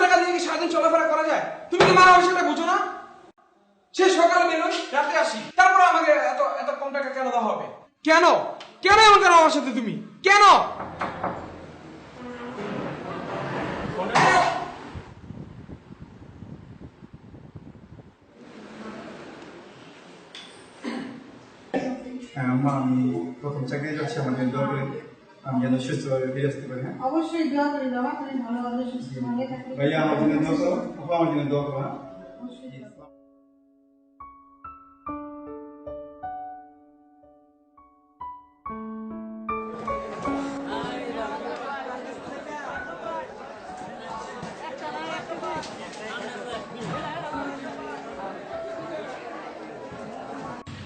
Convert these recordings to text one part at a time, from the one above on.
টাকা দিয়ে কি সারাদিন চলাফেরা করা যায়? তুমি কি মারা সেটা বুঝো না? সে সকালে বেরোই, রাতে আসি, তারপর আমাকে এত এত কম টাকা কেন দেওয়া হবে? কেন কেন এমন কেন আমার সাথে তুমি? কেন? হ্যাঁ আম্মা, আমি প্রথম চাকরি যাচ্ছি, আমার জন্য দোয়া করেন, আমি যেন সুস্থভাবে ফিরে আসতে পারি। হ্যাঁ অবশ্যই দোয়া করে বাবা, তুমি ভালোভাবে সুস্থভাবে থাকবে। ভাইয়া আমার জন্য দোয়া করো, আপু আমার জন্য দোয়া করো। হ্যাঁ অবশ্যই।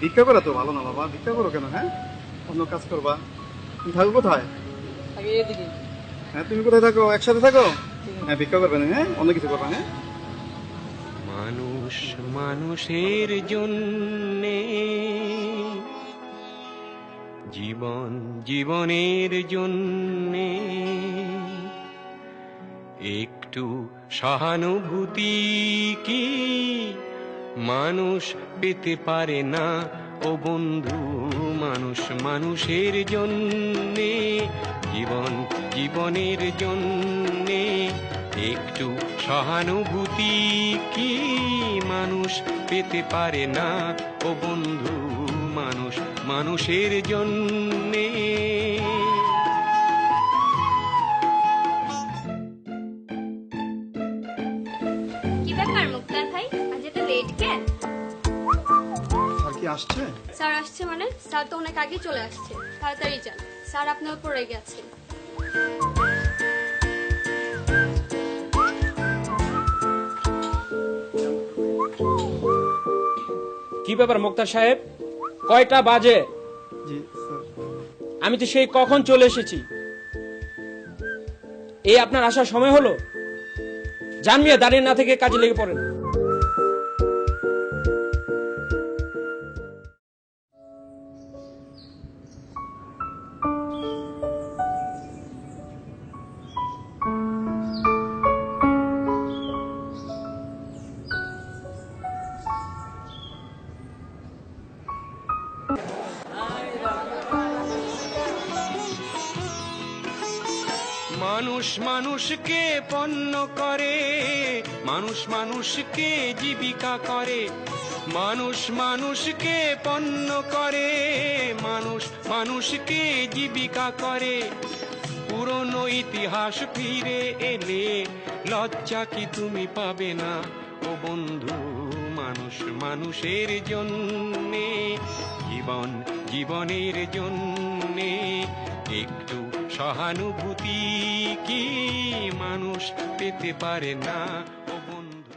ভিক্ষা করা তো ভালো না বাবা, ভিক্ষা করো কেন? হ্যাঁ অন্য কাজ করবা। তুমি থাকো কোথায়? হ্যাঁ তুমি কোথায় থাকো? একসাথে থাকো? হ্যাঁ ভিক্ষা করবে না, হ্যাঁ অন্য কিছু করবা। হ্যাঁ মানুষ মানুষের জন্যে, জীবন জীবনের জন্যে, একটু সহানুভূতি কি মানুষ পেতে পারে না? ও বন্ধু, মানুষ মানুষের জন্যে, জীবন জীবনের জন্যে, একটু সহানুভূতি কি মানুষ পেতে পারে না? ও বন্ধু, মানুষ মানুষের জন্যে। কি ব্যাপার মুক্তার ভাই, আজ এত লেট কেন? স্যার কি আসছে? স্যার আসছে মানে? স্যার তো অনেক আগে চলে আসছে, তাড়াতাড়ি যান, স্যার আপনার উপর রেগে আছে। কি ব্যাপার মুক্তার সাহেব, কয়টা বাজে? জি স্যার। আমি তো সেই কখন চলে এসেছি, এই আপনার আসার সময় হলো? জান মিয়া, দাঁড়িয়ে না থেকে কাজে লেগে পড়েন। মানুষ মানুষকে পণ্য করে, মানুষ মানুষকে জীবিকা করে, মানুষ মানুষকে পণ্য করে, মানুষ মানুষকে জীবিকা করে। পুরনো ইতিহাস ফিরে এলে লজ্জা কি তুমি পাবে না? ও বন্ধু, মানুষ মানুষের জন্যে, জীবন জীবনের জন্যে, একটু সহানুভূতি কি মানুষ পেতে পারে না? ও বন্ধু,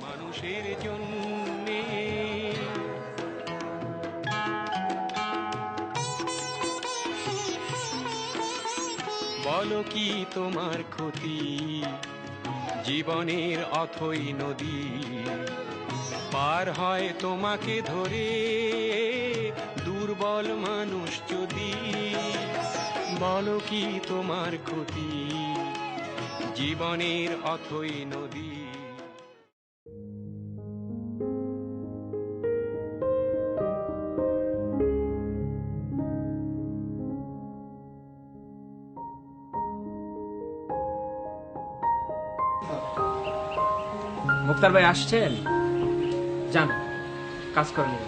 মানুষের জন্যে। বলো কি তোমার ক্ষতি? জীবনের অথই নদী পার হয় তোমাকে ধরে, দুর্বল মানুষ যদি। বলো কি তোমার ক্ষতি? জীবনের অথই নদী। মুক্তার ভাই আসছেন? যান, কাজ করে নিবে।